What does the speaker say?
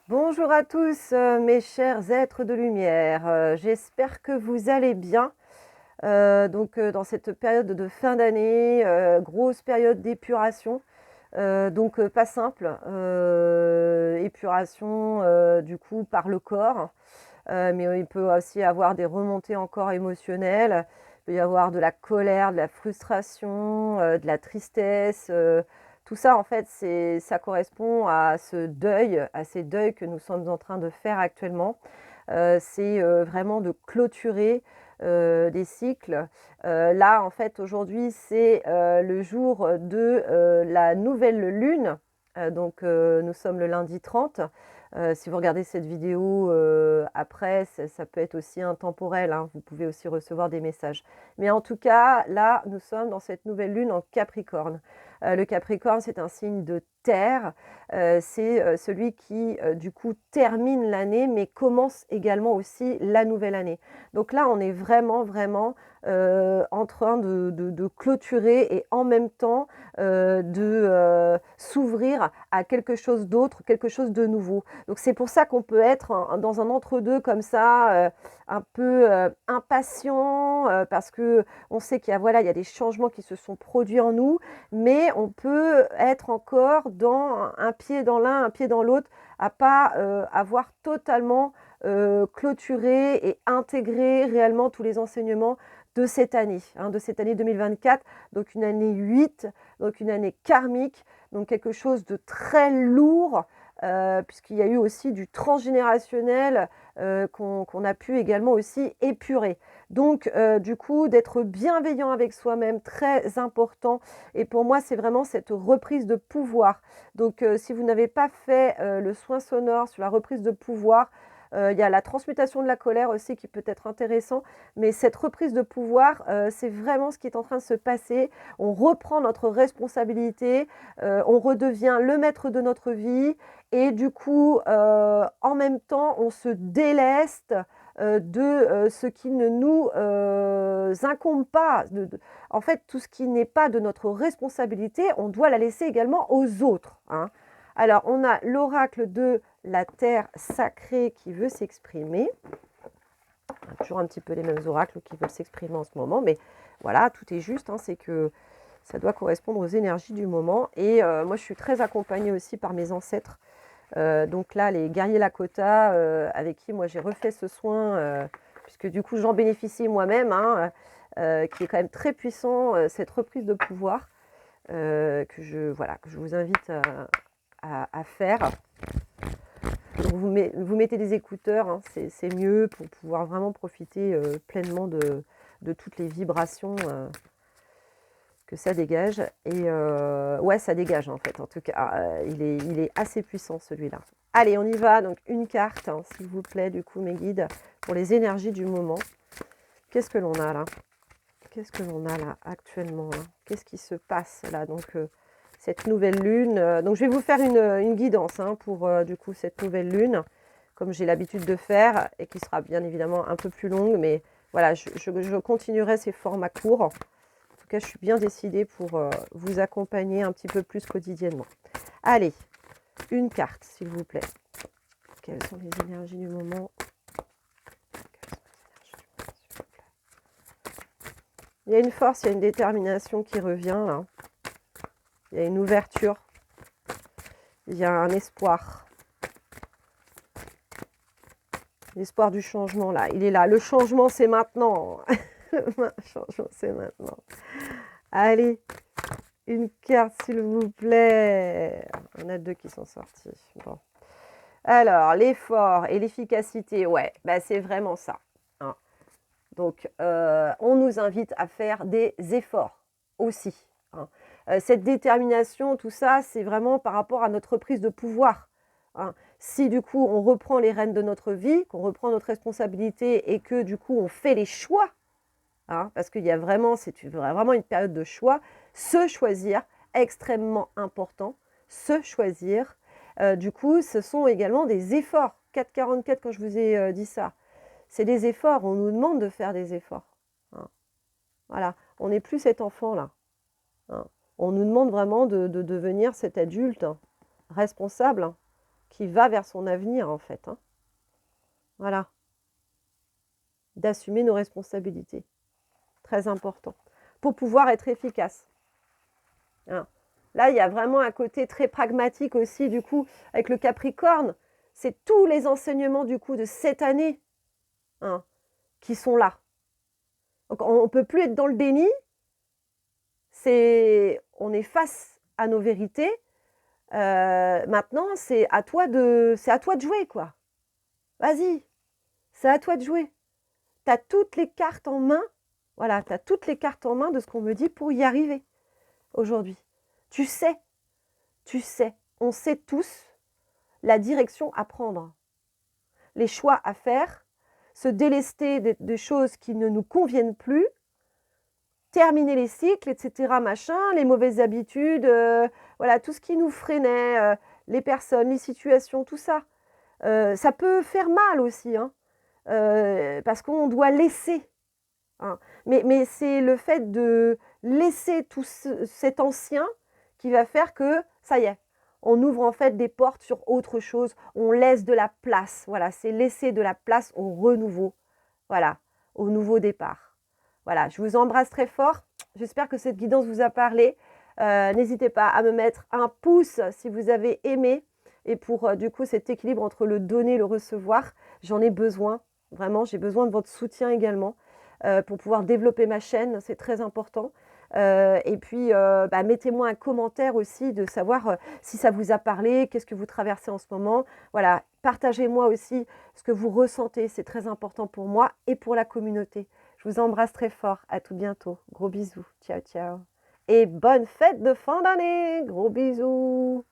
Bonjour à tous, mes chers êtres de lumière. J'espère que vous allez bien. Dans cette période de fin d'année, grosse période d'épuration, pas simple. Épuration, du coup, par le corps, mais il peut aussi y avoir des remontées encore émotionnelles. Il peut y avoir de la colère, de la frustration, de la tristesse. Tout ça, en fait, ça correspond à ce deuil, à ces deuils que nous sommes en train de faire actuellement. C'est vraiment de clôturer des cycles. Là, en fait, aujourd'hui, c'est le jour de la nouvelle lune. Nous sommes le lundi 30. Si vous regardez cette vidéo après, ça peut être aussi intemporel, hein. Vous pouvez aussi recevoir des messages. Mais en tout cas, là, nous sommes dans cette nouvelle lune en Capricorne. Le Capricorne, c'est un signe de terre. C'est celui qui, du coup, termine l'année, mais commence également aussi la nouvelle année. Donc là, on est vraiment, vraiment en train de clôturer et en même temps de s'ouvrir à quelque chose d'autre, quelque chose de nouveau. Donc c'est pour ça qu'on peut être dans un entre-deux comme ça, un peu impatient, parce que on sait qu'il y a, voilà, il y a des changements qui se sont produits en nous, mais on peut être encore dans un pied dans l'un, un pied dans l'autre, à pas avoir totalement clôturé et intégré réellement tous les enseignements de cette année, hein, de cette année 2024, donc une année 8, donc une année karmique, donc quelque chose de très lourd, puisqu'il y a eu aussi du transgénérationnel qu'on a pu également aussi épurer. Donc, du coup, d'être bienveillant avec soi-même, très important. Et pour moi, c'est vraiment cette reprise de pouvoir. Donc, si vous n'avez pas fait le soin sonore sur la reprise de pouvoir, il y a la transmutation de la colère aussi qui peut être intéressant. Mais cette reprise de pouvoir, c'est vraiment ce qui est en train de se passer. On reprend notre responsabilité, on redevient le maître de notre vie. Et du coup, en même temps, on se déleste de ce qui ne nous incombe pas. En fait, tout ce qui n'est pas de notre responsabilité, on doit la laisser également aux autres, hein. Alors, on a l'oracle de la terre sacrée qui veut s'exprimer. On a toujours un petit peu les mêmes oracles qui veulent s'exprimer en ce moment, mais voilà, tout est juste, hein, c'est que ça doit correspondre aux énergies du moment. Et moi, je suis très accompagnée aussi par mes ancêtres. Donc là, les guerriers Lakota, avec qui moi j'ai refait ce soin, puisque du coup j'en bénéficie moi-même, hein, qui est quand même très puissant, cette reprise de pouvoir, voilà, que je vous invite à faire. Donc vous mettez des écouteurs, hein, c'est mieux pour pouvoir vraiment profiter pleinement de toutes les vibrations que ça dégage. Et ouais, ça dégage en fait. En tout cas, il est assez puissant celui-là. Allez, on y va. Donc une carte, hein, s'il vous plaît, du coup, mes guides, pour les énergies du moment. Qu'est-ce que l'on a là? Qu'est-ce que l'on a là actuellement là? Qu'est-ce qui se passe là? Donc cette nouvelle lune. Donc je vais vous faire une guidance, hein, pour du coup cette nouvelle lune, comme j'ai l'habitude de faire, et qui sera bien évidemment un peu plus longue. Mais voilà, je continuerai ces formats courts. En tout cas, je suis bien décidée pour vous accompagner un petit peu plus quotidiennement. Allez, une carte, s'il vous plaît. Quelles sont les énergies du moment? Il y a une force, il y a une détermination qui revient là. Il y a une ouverture. Il y a un espoir. L'espoir du changement là, il est là. Le changement, c'est maintenant. Le changement, c'est maintenant. Allez, une carte, s'il vous plaît. On a deux qui sont sortis. Bon. Alors, l'effort et l'efficacité, ouais, bah, c'est vraiment ça, hein. Donc, on nous invite à faire des efforts aussi, hein. Cette détermination, tout ça, c'est vraiment par rapport à notre prise de pouvoir, hein. Si du coup, on reprend les rênes de notre vie, qu'on reprend notre responsabilité et que du coup, on fait les choix, hein, parce qu'il y a vraiment, vraiment une période de choix, se choisir, extrêmement important, se choisir. Du coup, ce sont également des efforts. 4,44 quand je vous ai dit ça. C'est des efforts, on nous demande de faire des efforts, hein. Voilà, on n'est plus cet enfant-là, hein. On nous demande vraiment de devenir cet adulte responsable, qui va vers son avenir, en fait, hein. Voilà. D'assumer nos responsabilités. Très important. Pour pouvoir être efficace. Hein. Là, il y a vraiment un côté très pragmatique aussi, du coup, avec le Capricorne. C'est tous les enseignements, du coup, de cette année, hein, qui sont là. Donc, on ne peut plus être dans le déni. On est face à nos vérités. Maintenant, c'est à toi de jouer, quoi. Vas-y, c'est à toi de jouer. Tu as toutes les cartes en main. Voilà, tu as toutes les cartes en main de ce qu'on me dit pour y arriver aujourd'hui. Tu sais, on sait tous la direction à prendre, les choix à faire, se délester de choses qui ne nous conviennent plus, terminer les cycles, etc., machin, les mauvaises habitudes, voilà, tout ce qui nous freinait, les personnes, les situations, tout ça. Ça peut faire mal aussi, hein, parce qu'on doit laisser. Hein. Mais c'est le fait de laisser tout cet ancien qui va faire que, ça y est, on ouvre en fait des portes sur autre chose, on laisse de la place. Voilà, c'est laisser de la place au renouveau, voilà, au nouveau départ. Voilà, je vous embrasse très fort. J'espère que cette guidance vous a parlé. N'hésitez pas à me mettre un pouce si vous avez aimé. Et pour du coup cet équilibre entre le donner et le recevoir, j'en ai besoin. Vraiment, j'ai besoin de votre soutien également pour pouvoir développer ma chaîne. C'est très important. Et puis, mettez-moi un commentaire aussi de savoir si ça vous a parlé, qu'est-ce que vous traversez en ce moment. Voilà, partagez-moi aussi ce que vous ressentez. C'est très important pour moi et pour la communauté. Je vous embrasse très fort. À tout bientôt. Gros bisous. Ciao, ciao. Et bonne fête de fin d'année. Gros bisous.